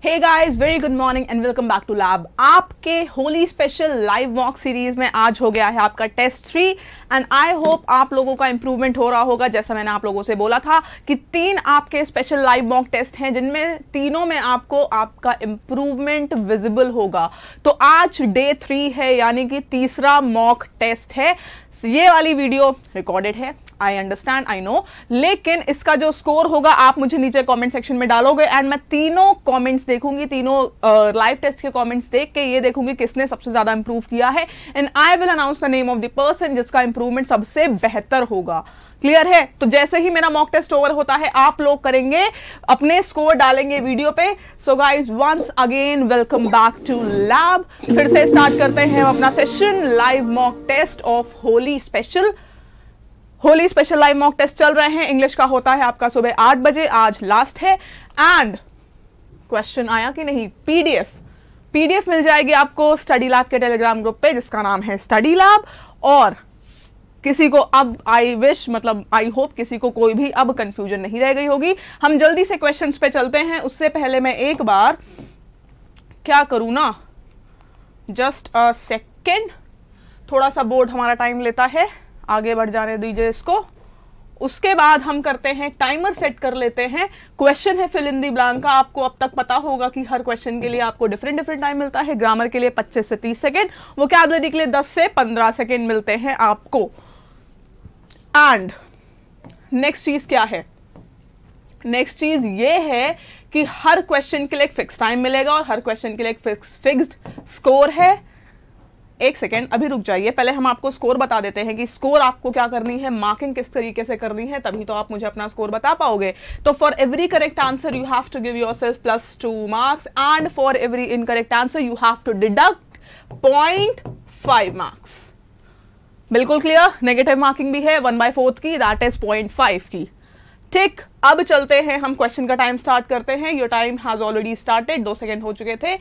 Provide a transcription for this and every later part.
Hey guys, very good morning and welcome back to lab. आपके Holi special live mock series में आज हो गया है आपका टेस्ट 3 एंड आई होप आप लोगों का इंप्रूवमेंट हो रहा होगा। जैसा मैंने आप लोगों से बोला था कि 3 आपके स्पेशल लाइव मॉक टेस्ट हैं जिनमें तीनों में आपको आपका इंप्रूवमेंट विजिबल होगा। तो आज डे 3 है, यानी कि तीसरा मॉक टेस्ट है। ये वाली वीडियो रिकॉर्डेड है, आई अंडरस्टैंड, आई नो, लेकिन इसका जो स्कोर होगा आप मुझे नीचे कमेंट सेक्शन में डालोगे एंड मैं तीनों कमेंट्स देखूंगी, तीनों लाइव टेस्ट के कमेंट्स देख के ये देखूंगी किसने सबसे ज्यादा इंप्रूव किया है and I will announce the name of the person जिसका इंप्रूवमेंट सबसे बेहतर होगा। क्लियर है? तो जैसे ही मेरा मॉक टेस्ट ओवर होता है आप लोग करेंगे अपने स्कोर डालेंगे वीडियो पे। So guys, once again welcome back to lab. फिर से स्टार्ट करते हैं अपना session live mock test of Holi special. Holi special live mock test चल रहे हैं। इंग्लिश का होता है आपका सुबह 8 बजे, आज लास्ट है। एंड क्वेश्चन आया कि नहीं, पीडीएफ मिल जाएगी आपको स्टडी लैब के टेलीग्राम ग्रुप पे जिसका नाम है स्टडी लैब। और किसी को अब आई होप किसी को कोई भी अब कंफ्यूजन नहीं रह गई होगी। हम जल्दी से क्वेश्चंस पे चलते हैं। उससे पहले मैं एक बार क्या करूं ना, जस्ट अ सेकेंड, थोड़ा सा बोर्ड हमारा टाइम लेता है, आगे बढ़ जाने दीजिए इसको। उसके बाद हम करते हैं टाइमर सेट कर लेते हैं। क्वेश्चन है फिल इन दी ब्लैंक का। आपको अब तक पता होगा कि हर क्वेश्चन के लिए आपको डिफरेंट टाइम मिलता है। ग्रामर के लिए 25 से 30 सेकेंड, वोकैबुलरी के लिए 10 से 15 सेकेंड मिलते हैं आपको। एंड नेक्स्ट चीज क्या है? नेक्स्ट चीज ये है कि हर क्वेश्चन के लिए एक फिक्स टाइम मिलेगा और हर क्वेश्चन के लिए एक फिक्स्ड स्कोर है। एक सेकेंड, अभी रुक जाइए, पहले हम आपको स्कोर बता देते हैं कि स्कोर आपको क्या करनी है, मार्किंग किस तरीके से करनी है, तभी तो आप मुझे अपना स्कोर बता पाओगे। तो for every correct answer you have to give yourself +2 marks and for every incorrect answer you have to deduct 0.5 marks. बिल्कुल क्लियर? नेगेटिव मार्किंग भी है 1/4 की, दैट इज 0.5 की। ठीक, अब चलते हैं, हम क्वेश्चन का टाइम स्टार्ट करते हैं। Your time has already started, 2 second हो चुके थे।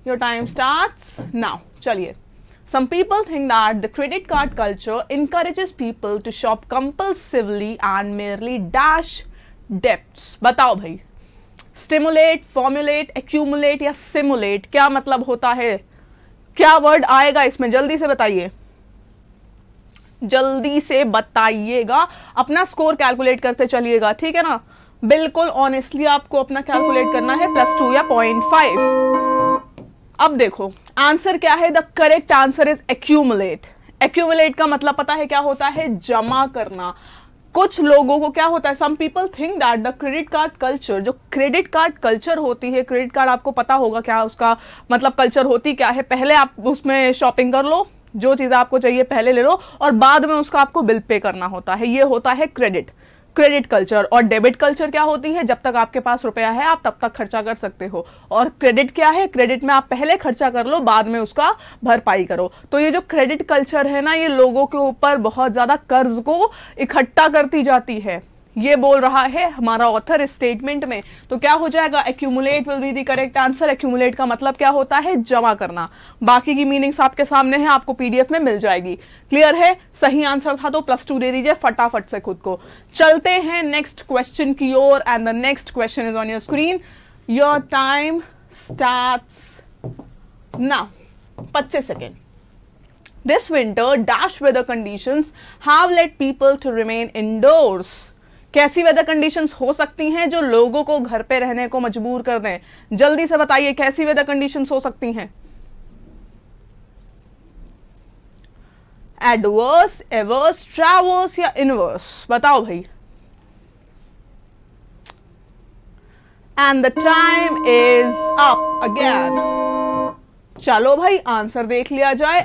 Your time starts now. चलिए, some people think that the credit card culture encourages people to shop compulsively and merely dash debts। बताओ भाई, stimulate, formulate, accumulate या simulate क्या मतलब होता है? क्या वर्ड आएगा इसमें? जल्दी से बताइए, जल्दी से बताइएगा। अपना स्कोर कैलकुलेट करते चलिएगा, ठीक है ना? बिल्कुल ऑनेस्टली आपको अपना कैलकुलेट करना है, +2 या 0.5। अब देखो आंसर क्या है। The correct answer is accumulate. Accumulate का मतलब पता है क्या होता है? जमा करना। कुछ लोगों को क्या होता है, some people think that the credit card culture, जो क्रेडिट कार्ड कल्चर होती है, क्रेडिट कार्ड आपको पता होगा क्या उसका मतलब कल्चर होती क्या है। पहले आप उसमें शॉपिंग कर लो, जो चीज आपको चाहिए पहले ले लो और बाद में उसका आपको बिल पे करना होता है। ये होता है क्रेडिट कल्चर। और डेबिट कल्चर क्या होती है? जब तक आपके पास रुपया है आप तब तक खर्चा कर सकते हो। और क्रेडिट क्या है? क्रेडिट में आप पहले खर्चा कर लो, बाद में उसका भरपाई करो। तो ये जो क्रेडिट कल्चर है ना, ये लोगों के ऊपर बहुत ज्यादा कर्ज को इकट्ठा करती जाती है। ये बोल रहा है हमारा ऑथर इस स्टेटमेंट में। तो क्या हो जाएगा? Accumulate will be the correct answer. Accumulate का मतलब क्या होता है? जमा करना। बाकी की मीनिंग्स आपके सामने है, आपको पीडीएफ में मिल जाएगी। क्लियर है? सही आंसर था तो +2 दे दीजिए फटाफट से खुद को। चलते हैं नेक्स्ट क्वेश्चन की ओर and the next question is on your screen. Your time starts now. 25 second. This winter, dash weather conditions have led people to remain indoors। कैसी वेदर कंडीशंस हो सकती हैं जो लोगों को घर पे रहने को मजबूर कर दें? जल्दी से बताइए, कैसी वेदर कंडीशंस हो सकती हैं? एडवर्स, एवर्स, ट्रैवर्स या इनवर्स? बताओ भाई। And the time is up again. चलो भाई, आंसर देख लिया जाए।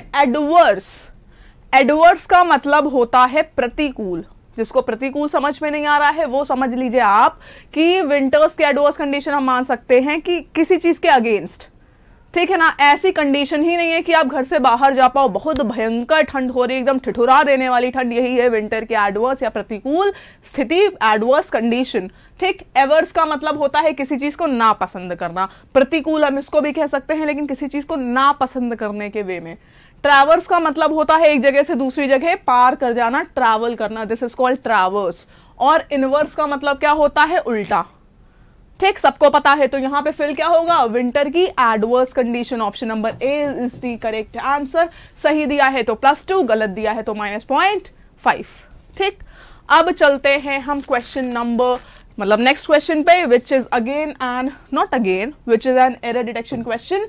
एडवर्स का मतलब होता है प्रतिकूल। जिसको प्रतिकूल समझ में नहीं आ रहा है वो समझ लीजिए आप कि विंटर्स के एडवर्स कंडीशन हम मान सकते हैं कि किसी चीज के अगेंस्ट, ठीक है ना? ऐसी कंडीशन ही नहीं है कि आप घर से बाहर जा पाओ, बहुत भयंकर ठंड हो रही है, एकदम ठिठुरा देने वाली ठंड, यही है विंटर के एडवर्स या प्रतिकूल स्थिति, एडवर्स कंडीशन। ठीक, एवर्स का मतलब होता है किसी चीज को नापसंद करना। प्रतिकूल हम इसको भी कह सकते हैं, लेकिन किसी चीज को नापसंद करने के वे में। ट्रैवर्स का मतलब होता है एक जगह से दूसरी जगह पार कर जाना, ट्रैवल करना, दिस इज कॉल्ड ट्रैवर्स। और इनवर्स का मतलब क्या होता है? उल्टा। ठीक, सबको पता है। तो यहां पे फिल क्या होगा, विंटर की adverse condition. Option number A is the correct answer. सही दिया है तो +2, गलत दिया है तो -0.5। ठीक, अब चलते हैं हम क्वेश्चन नंबर मतलब नेक्स्ट क्वेश्चन पे, which is again and not again, which is an error detection question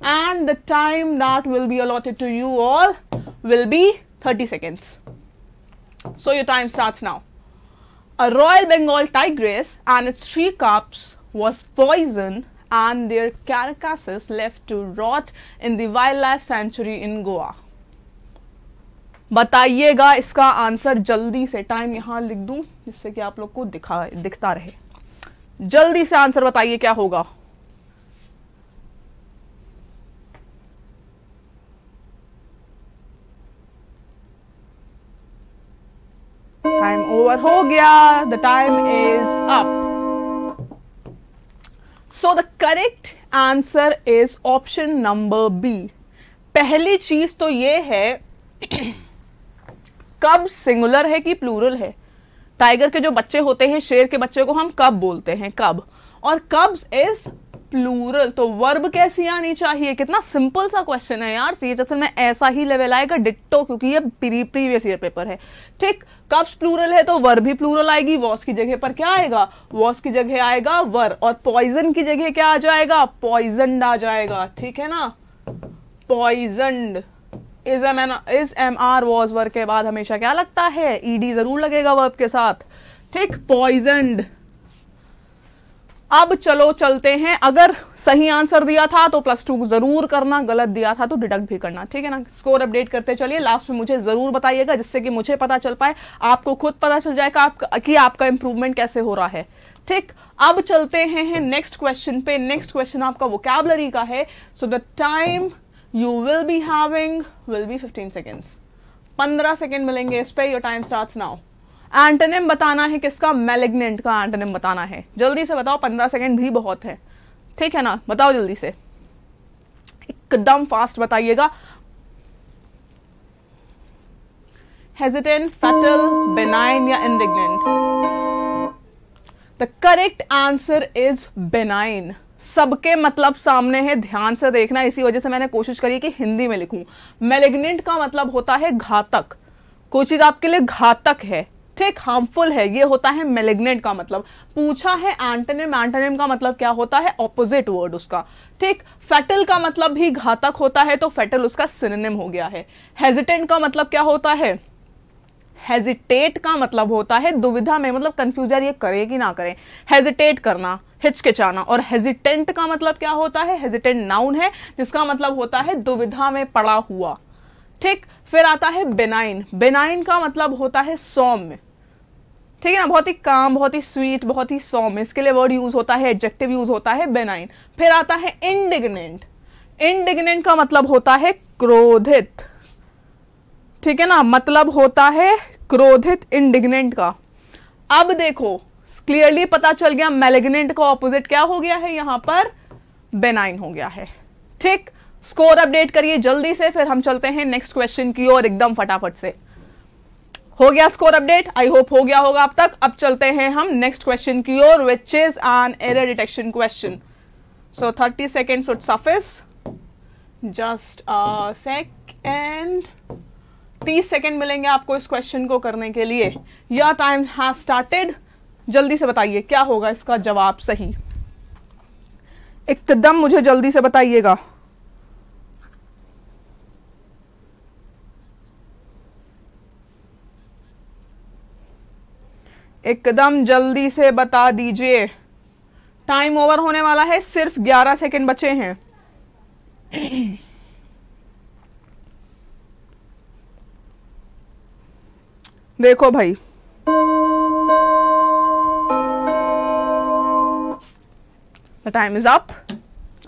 and the time that will be allotted to you all will be 30 seconds. So your time starts now. A Royal Bengal tigress and its 3 cubs was poisoned and their carcasses left to rot in the wildlife sanctuary in Goa. बताइएगा इसका answer जल्दी से। Time यहां लिख दूं जिससे कि आप लोग को दिखता रहे। जल्दी से आंसर बताइए क्या होगा। टाइम ओवर हो गया। The time is up. So the correct answer is option number B. पहली चीज तो ये है कब सिंगुलर है कि प्लूरल है। टाइगर के जो बच्चे होते हैं, शेर के बच्चे को हम कब बोलते हैं, कब, और कब्स इज प्लूरल। तो वर्ब कैसी आनी चाहिए। कितना सिंपल सा क्वेश्चन है यार। सीएचएसएल में ऐसा ही लेवल आएगा डिट्टो, क्योंकि ये प्रीवियस ईयर पेपर है। ठीक, कब्स प्लूरल है तो वर्ब भी प्लूरल आएगी। वॉस की जगह पर क्या आएगा, वॉस की जगह आएगा वर, और पॉइजन की जगह क्या आ जाएगा, पॉइजनड आ जाएगा। ठीक है ना, poisoned. Is am are was verb के बाद हमेशा क्या लगता है, ईडी जरूर लगेगा वर्ब के साथ। ठीक, पॉइजनड। अब चलो चलते हैं। अगर सही आंसर दिया था तो +2 जरूर करना, गलत दिया था तो डिडक्ट भी करना। ठीक है ना, स्कोर अपडेट करते चलिए। लास्ट में मुझे जरूर बताइएगा जिससे कि मुझे पता चल पाए, आपको खुद पता चल जाएगा कि आपका इंप्रूवमेंट कैसे हो रहा है। ठीक, अब चलते हैं नेक्स्ट क्वेश्चन पे। नेक्स्ट क्वेश्चन आपका वोकैबुलरी का है। So the time you will be having will be 15 seconds. 15 second मिलेंगे इस पे। Your time starts now. Antonym बताना है किसका, मैलिग्नेंट का एंटोनिम बताना है। जल्दी से बताओ, 15 सेकेंड भी बहुत है। ठीक है ना, बताओ जल्दी से, एकदम फास्ट बताइएगा। हेजिटेंट, फैटल, बेनाइन या indignant. The correct answer is benign. सबके मतलब सामने है, ध्यान से देखना। इसी वजह से मैंने कोशिश करी कि हिंदी में लिखूं। मैलिग्नेंट का मतलब होता है घातक। कोई चीज आपके लिए घातक है, ठीक, हार्मफुल है, ये होता है मैलिग्नेंट का मतलब। पूछा है एंटोनिम, एंटोनिम का मतलब क्या होता है, ऑपोजिट वर्ड उसका। ठीक, फैटल का मतलब भी घातक होता है तो फैटल उसका सिनोनिम हो गया है। हेजिटेंट का मतलब क्या होता है, हेजिटेट का मतलब होता है दुविधा में, मतलब कंफ्यूज यार ये करे कि ना करे, हेजिटेट करना, हिचकिचाना। और हेजिटेंट का मतलब क्या होता है, हेजिटेंट नाउन है जिसका मतलब होता है दुविधा में पड़ा हुआ। ठीक, फिर आता है बेनाइन। बेनाइन का मतलब होता है सौम्य। ठीक है ना, बहुत ही काम, बहुत ही स्वीट, बहुत ही सौम्य। इसके लिए वर्ड यूज होता है, एडजेक्टिव यूज होता है बेनाइन। फिर आता है इंडिग्नेंट। इंडिग्नेंट का मतलब होता है क्रोधित। ठीक है ना, मतलब होता है क्रोधित इंडिग्नेंट का। अब देखो क्लियरली पता चल गया, मैलिग्नेंट का ऑपोजिट क्या हो गया है, यहां पर बेनाइन हो गया है। ठीक, स्कोर अपडेट करिए जल्दी से, फिर हम चलते हैं नेक्स्ट क्वेश्चन की ओर एकदम फटाफट से। हो गया स्कोर अपडेट, आई होप हो गया होगा अब तक। अब चलते हैं हम नेक्स्ट क्वेश्चन की ओर, which is an error detection question. So 30 seconds would suffice. Just a second. 30 second मिलेंगे आपको इस क्वेश्चन को करने के लिए। Your time has started. जल्दी से बताइए क्या होगा इसका जवाब सही, एकदम मुझे जल्दी से बताइएगा। एकदम जल्दी से बता दीजिए। टाइम ओवर होने वाला है, सिर्फ 11 सेकेंड बचे हैं। देखो भाई, द टाइम इज अप।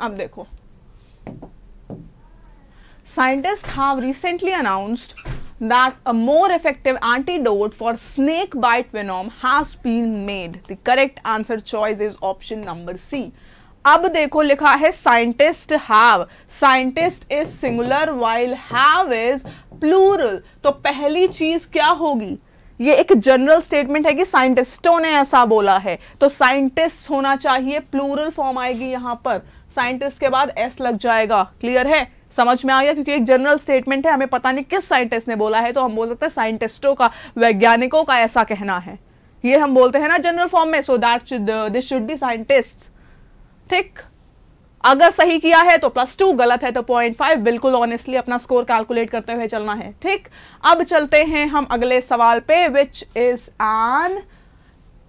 अब देखो, scientist have recently announced that a more effective antidote for snake bite venom has been made. The correct answer choice is option number C. अब देखो लिखा है scientist have. Scientist is singular while have is plural. तो पहली चीज क्या होगी, ये एक जनरल स्टेटमेंट है कि साइंटिस्टों ने ऐसा बोला है, तो साइंटिस्ट होना चाहिए, प्लूरल फॉर्म आएगी यहां पर, साइंटिस्ट के बाद एस लग जाएगा। क्लियर है, समझ में आ गया? क्योंकि एक जनरल स्टेटमेंट है, हमें पता नहीं किस साइंटिस्ट ने बोला है, तो हम बोल सकते हैं साइंटिस्टों का, वैज्ञानिकों का ऐसा कहना है, ये हम बोलते हैं ना जनरल फॉर्म में। So that this should be scientist. ठीक, अगर सही किया है तो +2, गलत है तो 0.5। बिल्कुल ऑनेस्टली अपना स्कोर कैलकुलेट करते हुए चलना है। ठीक, अब चलते हैं हम अगले सवाल पे, विच is N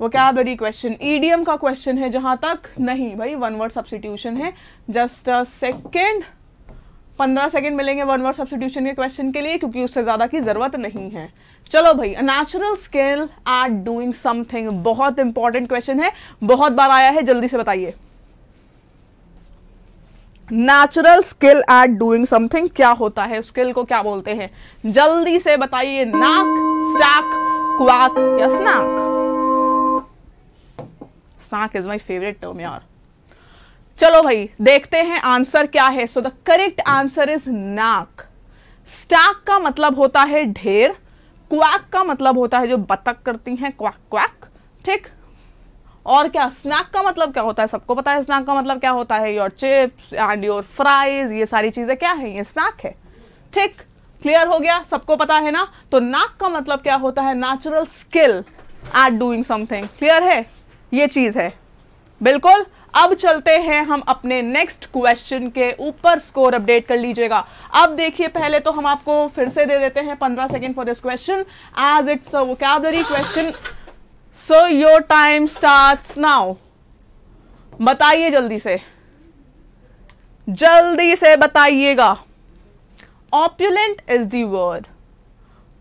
vocabulary question. Idiom का क्वेश्चन है जहां तक, नहीं भाई, वन वर्ड सब्स्टिट्यूशन है। जस्ट अ सेकेंड, 15 सेकेंड मिलेंगे वन वर्ड सब्स्टिट्यूशन के क्वेश्चन के लिए, क्योंकि उससे ज्यादा की जरूरत नहीं है। चलो भाई, natural skill at doing something, बहुत इंपॉर्टेंट क्वेश्चन है, बहुत बार आया है, जल्दी से बताइए। Natural skill at doing something क्या होता है, स्किल को क्या बोलते हैं, जल्दी से बताइए। नाक, स्टैक, क्वैक या snack? Snack is my favourite term यार। चलो भाई, देखते हैं आंसर क्या है। So the correct answer is knack. Stack का मतलब होता है ढेर, क्वैक का मतलब होता है जो बतख करती हैं, क्वैक क्वैक। ठीक, और क्या स्नैक का मतलब क्या होता है, सबको पता है स्नैक का मतलब क्या होता है, your chips and your fries, ये सारी चीजें क्या है, ये स्नैक है। ठीक, क्लियर हो गया, सबको पता है ना। तो नाक का मतलब क्या होता है, natural skill at doing something. Clear है, ये चीज है, बिल्कुल। अब चलते हैं हम अपने नेक्स्ट क्वेश्चन के ऊपर, स्कोर अपडेट कर लीजिएगा। अब देखिए, पहले तो हम आपको फिर से दे देते हैं 15 second for this question, as it's a vocabulary question. So your time starts now. बताइए जल्दी से, जल्दी से बताइएगा। Opulent is the word,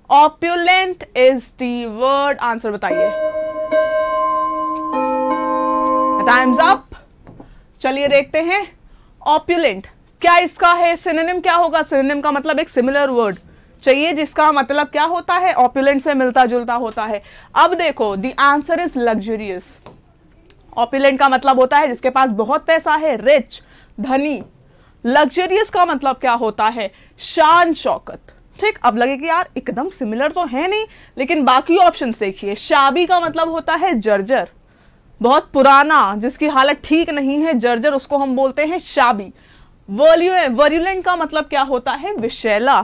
opulent is the word, answer बताइए। Time's up. चलिए देखते हैं, ऑप्युलेंट क्या इसका है सिनोनिम, क्या होगा? सिनोनिम का मतलब एक सिमिलर वर्ड चाहिए जिसका मतलब क्या होता है, ऑप्युलेंट से मिलता जुलता होता है। अब देखो, द आंसर इज लग्जरियस। ऑप्युलेंट का मतलब होता है जिसके पास बहुत पैसा है, रिच, धनी। लग्जरियस का मतलब क्या होता है, शान शौकत। ठीक, अब लगे कि यार एकदम सिमिलर तो है नहीं, लेकिन बाकी ऑप्शंस देखिए। शाबी का मतलब होता है जर्जर, बहुत पुराना, जिसकी हालत ठीक नहीं है, जर्जर, उसको हम बोलते हैं शाबी। वर्युलेंट का मतलब क्या होता है, विषैला।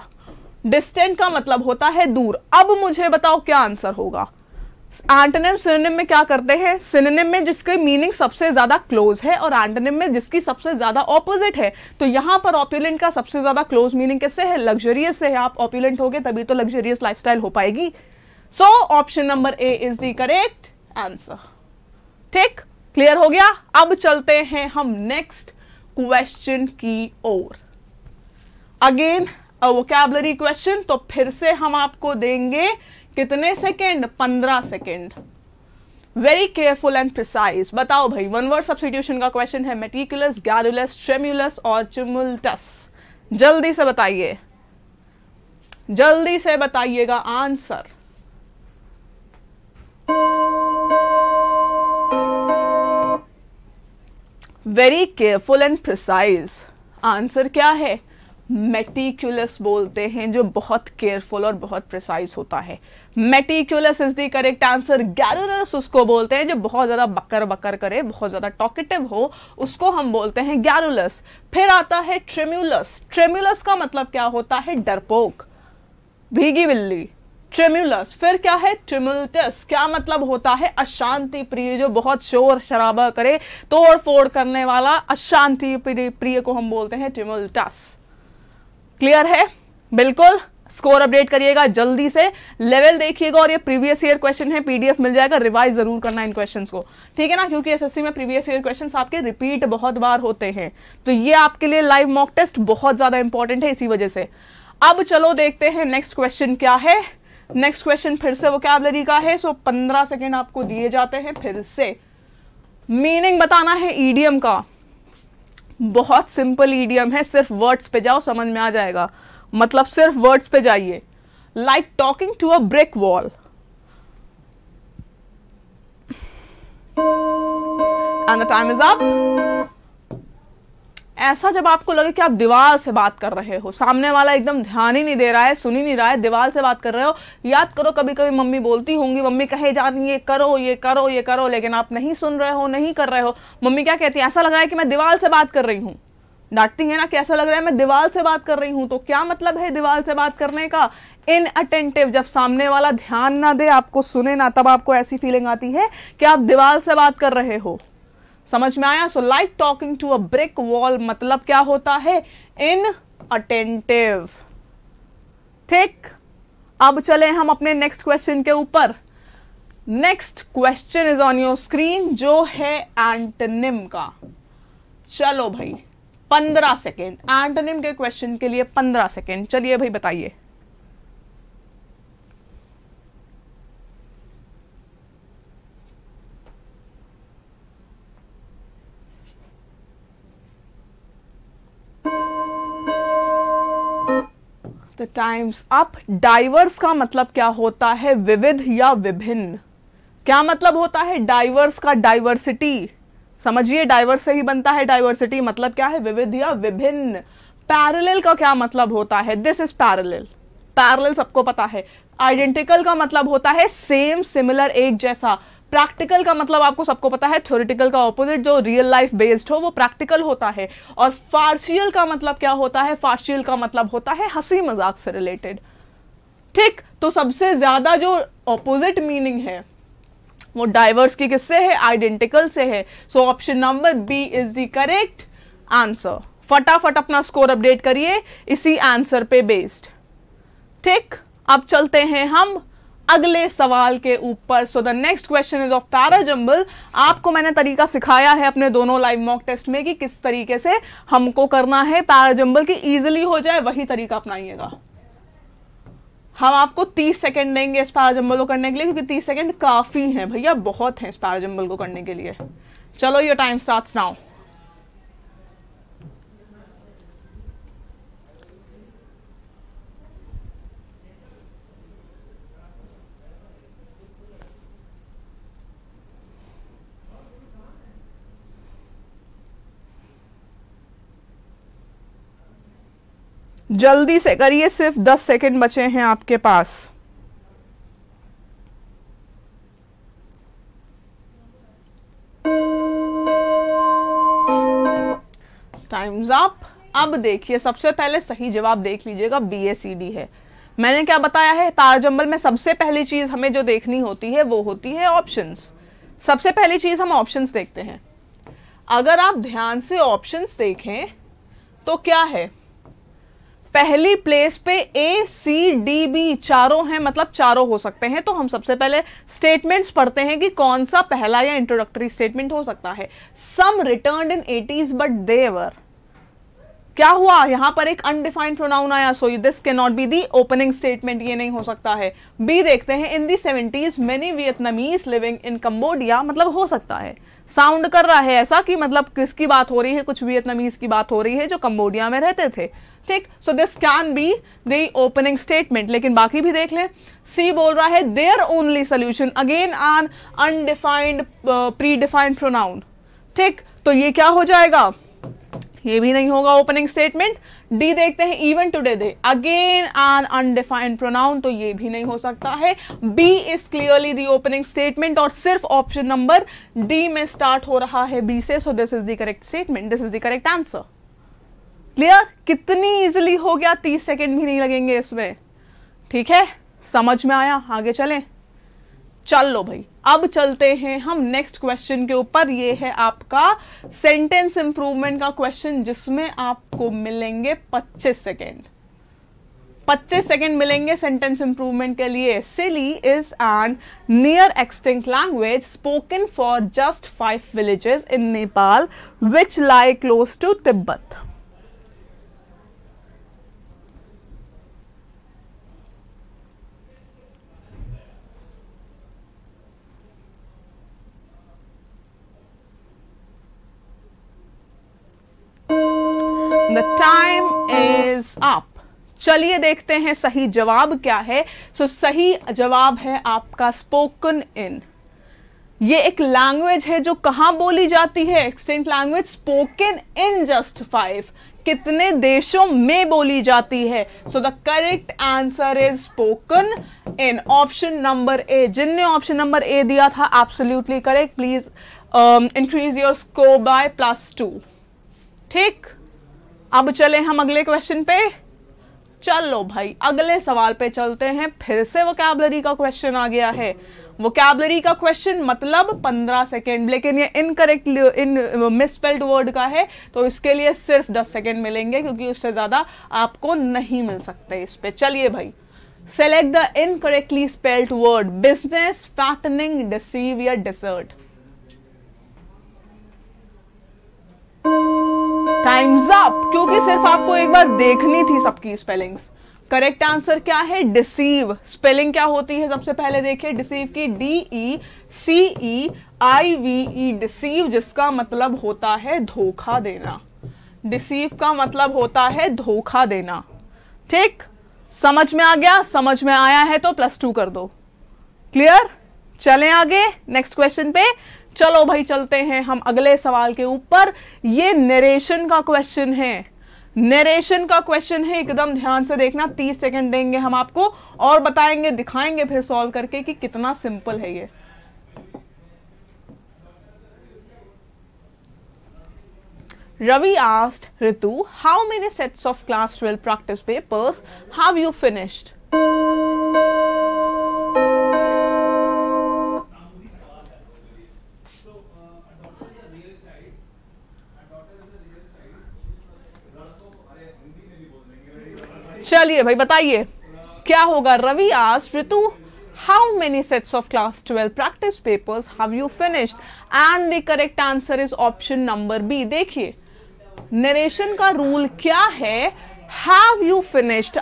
डिस्टेंट का मतलब होता है दूर। अब मुझे बताओ क्या आंसर होगा। एंटोनिम सिनोनिम में क्या करते हैं, सिनोनिम में जिसके मीनिंग सबसे ज्यादा क्लोज है और एंटोनिम में जिसकी सबसे ज्यादा ऑपोजिट है। तो यहां पर ऑप्युलेंट का सबसे ज्यादा क्लोज मीनिंग किससे है, लग्जरियस से है। आप ऑप्युलेंट होगे तभी तो लग्जरियस लाइफस्टाइल हो पाएगी। सो option number A is the correct answer. ठीक, क्लियर हो गया। अब चलते हैं हम नेक्स्ट क्वेश्चन की ओर। अगेन अ वोकैबुलरी क्वेश्चन, तो फिर से हम आपको देंगे कितने second, 15 second. Very careful and precise. बताओ भाई, वन वर्ड सब्स्टिट्यूशन का क्वेश्चन है। मेटिकुलस, गैरुलस, ट्रेम्युलस और टिमुल्टस। जल्दी से बताइए, जल्दी से बताइएगा answer. Very careful and precise. Answer क्या है, मेटिकुलस बोलते हैं, जो बहुत केयरफुल और बहुत प्रिसाइज होता है। Meticulous is the correct answer. Garrulous उसको बोलते हैं जो बहुत ज्यादा बकर बकर करे, बहुत ज्यादा टॉकेटिव हो, उसको हम बोलते हैं गैरुलस। फिर आता है ट्रेम्युलस। ट्रेम्युलस का मतलब क्या होता है, डरपोक, भीगी बिल्ली, ट्रेम्युलस। फिर क्या है, टिमुल्टस, क्या मतलब होता है, अशांति प्रिय, जो बहुत शोर शराबा करे, तोड़ फोड़ करने वाला, अशांति प्रिय को हम बोलते हैं टिमुल्टस। क्लियर है, बिल्कुल। स्कोर अपडेट करिएगा जल्दी से, लेवल देखिएगा, और ये प्रीवियस ईयर क्वेश्चन है, पीडीएफ मिल जाएगा, रिवाइज जरूर करना इन क्वेश्चंस को, ठीक है ना, क्योंकि एसएससी में प्रीवियस ईयर क्वेश्चंस आपके रिपीट बहुत बार होते हैं, तो ये आपके लिए लाइव मॉक टेस्ट बहुत ज्यादा इंपॉर्टेंट है इसी वजह से। अब चलो देखते हैं नेक्स्ट क्वेश्चन क्या है। नेक्स्ट क्वेश्चन फिर से वोकैबुलरी का है। सो 15 सेकेंड आपको दिए जाते हैं। फिर से मीनिंग बताना है ईडियम का, बहुत सिंपल ईडियम है, सिर्फ वर्ड्स पे जाओ समझ में आ जाएगा, मतलब सिर्फ वर्ड्स पे जाइए। Like talking to a brick wall, and the time is up. ऐसा जब आपको लगे कि आप दीवार से बात कर रहे हो, सामने वाला एकदम ध्यान ही नहीं दे रहा है, सुन ही नहीं रहा है, दीवार से बात कर रहे हो। याद करो कभी कभी मम्मी बोलती होंगी, मम्मी कहे जा रही है ये करो ये करो ये करो, लेकिन आप नहीं सुन रहे हो, नहीं कर रहे हो। मम्मी क्या कहती है, ऐसा लग रहा है कि मैं दीवार से बात कर रही हूँ। डांटती है ना, कैसा लग रहा है मैं दीवार से बात कर रही हूं। तो क्या मतलब है दीवार से बात करने का? इनअटेंटिव, जब सामने वाला ध्यान ना दे, आपको सुने ना, तब आपको ऐसी फीलिंग आती है कि आप दीवार से बात कर रहे हो। समझ में आया? So like talking to a brick wall मतलब क्या होता है? इनअटेंटिव। ठीक, अब चले हम अपने नेक्स्ट क्वेश्चन के ऊपर। Next question is on your screen, जो है एंटोनिम का। चलो भाई 15 सेकेंड, एंटोनिम के क्वेश्चन के लिए 15 सेकेंड। चलिए भाई बताइए। The times up. डाइवर्स का मतलब क्या होता है? विविध या विभिन्न। क्या मतलब होता है डाइवर्स का? डाइवर्सिटी। समझिए, डाइवर्स से ही बनता है डाइवर्सिटी। मतलब क्या है? विविध या विभिन्न। पैरेलल का क्या मतलब होता है? This is parallel. पैरेलल सबको पता है। आइडेंटिकल का मतलब होता है सेम, सिमिलर, एक जैसा। प्रैक्टिकल का मतलब आपको सबको पता है, थ्योरेटिकल का ऑपोजिट, जो रियल लाइफ बेस्ड हो वो प्रैक्टिकल होता है। और फार्शियल का मतलब क्या होता है? फार्शियल का मतलब होता है हंसी मजाक से रिलेटेड। ठीक, तो सबसे ज्यादा जो ऑपोजिट मीनिंग है वो डाइवर्स की किससे है? आइडेंटिकल से है। So option number B is the correct answer. फटाफट अपना स्कोर अपडेट करिए इसी आंसर पे बेस्ड। ठीक, अब चलते हैं हम अगले सवाल के ऊपर। So the next question is of parajumble. आपको मैंने तरीका सिखाया है अपने दोनों लाइव मॉक टेस्ट में कि किस तरीके से हमको करना है पैराजंबल की इजीली हो जाए, वही तरीका अपनाइएगा। हम आपको 30 सेकंड देंगे इस पैराजंबल को करने के लिए, क्योंकि 30 सेकंड काफी हैं भैया, बहुत हैं इस पैराजंबल को करने के लिए। चलो योर टाइम स्टार्ट्स नाउ। जल्दी से करिए, सिर्फ 10 सेकंड बचे हैं आपके पास। Times up. अब देखिए, सबसे पहले सही जवाब देख लीजिएगा, BACD है। मैंने क्या बताया है? पैराजंबल में सबसे पहली चीज हमें जो देखनी होती है वो होती है ऑप्शंस। सबसे पहली चीज हम ऑप्शंस देखते हैं। अगर आप ध्यान से ऑप्शंस देखें तो क्या है? पहली प्लेस पे ACDB चारों हैं, मतलब चारों हो सकते हैं। तो हम सबसे पहले स्टेटमेंट्स पढ़ते हैं कि कौन सा पहला या इंट्रोडक्टरी स्टेटमेंट हो सकता है। Some returned in 80s but they were. क्या हुआ? यहां पर एक अनडिफाइंड प्रोनाउन आया, so this can not be the opening statement, ये नहीं हो सकता है। बी देखते हैं, in the 70s many Vietnamese living in Cambodia, मतलब हो सकता है, साउंड कर रहा है ऐसा कि मतलब किसकी बात हो रही है? कुछ वियतनामीज की बात हो रही है जो कंबोडिया में रहते थे। ठीक, so this can be the opening statement. लेकिन बाकी भी देख लें। सी बोल रहा है there only solution, again an undefined predefined pronoun. ठीक, तो ये क्या हो जाएगा? ये भी नहीं होगा ओपनिंग स्टेटमेंट। डी देखते हैं, even today they, again an undefined pronoun, तो ये भी नहीं हो सकता है। B is clearly the opening statement और सिर्फ ऑप्शन नंबर डी में स्टार्ट हो रहा है बी से। So this is the correct statement, this is the correct answer. Clear? कितनी इजिली हो गया, 30 सेकेंड भी नहीं लगेंगे इसमें। ठीक है, समझ में आया? आगे चलें। चलो भाई, अब चलते हैं हम नेक्स्ट क्वेश्चन के ऊपर। ये है आपका सेंटेंस इंप्रूवमेंट का क्वेश्चन, जिसमें आपको मिलेंगे 25 सेकेंड। 25 सेकेंड मिलेंगे सेंटेंस इंप्रूवमेंट के लिए। Silly is an near extinct language spoken for just 5 villages in Nepal which lie close to Tibet. The time is up. चलिए देखते हैं सही जवाब क्या है। सही जवाब है आपका स्पोकन इन। ये एक लैंग्वेज है जो कहां बोली जाती है, extent language, spoken in just 5, कितने देशों में बोली जाती है। So the correct answer is spoken in, option number A. जिनने ऑप्शन नंबर ए दिया था absolutely correct. Please increase your score bye +2। ठीक, अब चले हम अगले क्वेश्चन पे। चलो भाई अगले सवाल पे चलते हैं। फिर से वोकैबुलरी का क्वेश्चन आ गया है। वोकैबुलरी का क्वेश्चन मतलब 15 सेकेंड, लेकिन ये इनकरेक्ट मिसस्पेल्ड वर्ड का है तो इसके लिए सिर्फ 10 सेकेंड मिलेंगे, क्योंकि उससे ज्यादा आपको नहीं मिल सकते इस पे। चलिए भाई, select the incorrectly spelled word, business, fattening, deceive या डिसर्ट। टाइम्स अप, क्योंकि सिर्फ आपको एक बार देखनी थी सबकी स्पेलिंग्स। करेक्ट आंसर क्या है, डिसीव। स्पेलिंग क्या होती है सबसे पहले देखिए डिसीव की, DECEIVE, डिसीव, जिसका मतलब होता है धोखा देना। डिसीव का मतलब होता है धोखा देना। ठीक, समझ में आ गया? समझ में आया है तो +2 कर दो। क्लियर? चलें आगे नेक्स्ट क्वेश्चन पे। चलो भाई चलते हैं हम अगले सवाल के ऊपर। ये नरेशन का क्वेश्चन है, नरेशन का क्वेश्चन है, एकदम ध्यान से देखना। 30 सेकंड देंगे हम आपको और बताएंगे, दिखाएंगे फिर सॉल्व करके कि कितना सिंपल है ये। Ravi asked Ritu, how many sets of class 12 practice papers have you finished? चलिए भाई बताइए क्या होगा। Ravi asked Ritu, how many sets of class 12 practice papers have you finished? And the correct answer is option number B. देखिए narration का rule क्या है, have you finished.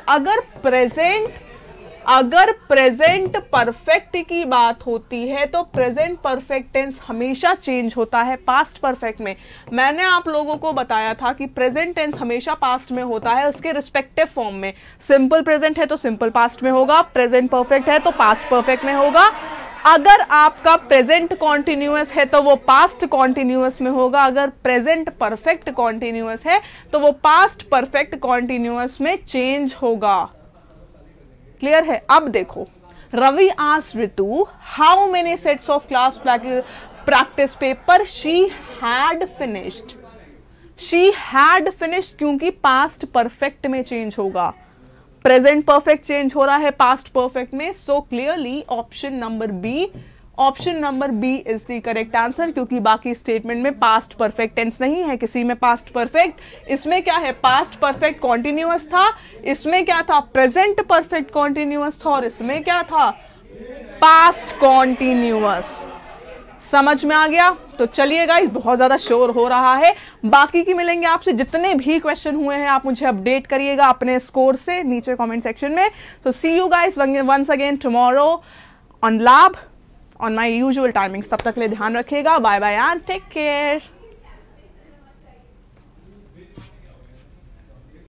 अगर प्रेजेंट परफेक्ट की बात होती है तो प्रेजेंट परफेक्ट टेंस हमेशा चेंज होता है पास्ट परफेक्ट में। मैंने आप लोगों को बताया था कि प्रेजेंट टेंस हमेशा पास्ट में होता है उसके रिस्पेक्टिव फॉर्म में। सिंपल प्रेजेंट है तो सिंपल पास्ट में होगा, प्रेजेंट परफेक्ट है तो पास्ट परफेक्ट में होगा। अगर आपका प्रेजेंट कॉन्टिन्यूअस है तो वो पास्ट कॉन्टिन्यूअस में होगा, अगर प्रेजेंट परफेक्ट कॉन्टिन्यूअस है तो वो पास्ट परफेक्ट कॉन्टिन्यूअस में चेंज होगा। क्लियर है? अब देखो, Ravi asked Ritu how many sets of class practice paper she had finished. She had finished क्योंकि पास्ट परफेक्ट में चेंज होगा, प्रेजेंट परफेक्ट चेंज हो रहा है पास्ट परफेक्ट में। So clearly option number B is the correct answer, क्योंकि बाकी statement में पास्ट परफेक्ट टेंस नहीं है, किसी में पास्ट परफेक्ट। इसमें क्या है, पास्ट परफेक्ट कॉन्टिन्यूअस था, इसमें क्या था, प्रेजेंट परफेक्ट कॉन्टिन्यूअस था, और इसमें क्या था, पास्ट कॉन्टिन्यूअस। समझ में आ गया? तो चलिए गाइस, बहुत ज्यादा शोर हो रहा है। बाकी की मिलेंगे आपसे, जितने भी क्वेश्चन हुए हैं आप मुझे अपडेट करिएगा अपने स्कोर से नीचे कमेंट सेक्शन में। तो see you guys once again tomorrow on lab on my usual timings. तब तक ले ध्यान रखिएगा। Bye bye and take care.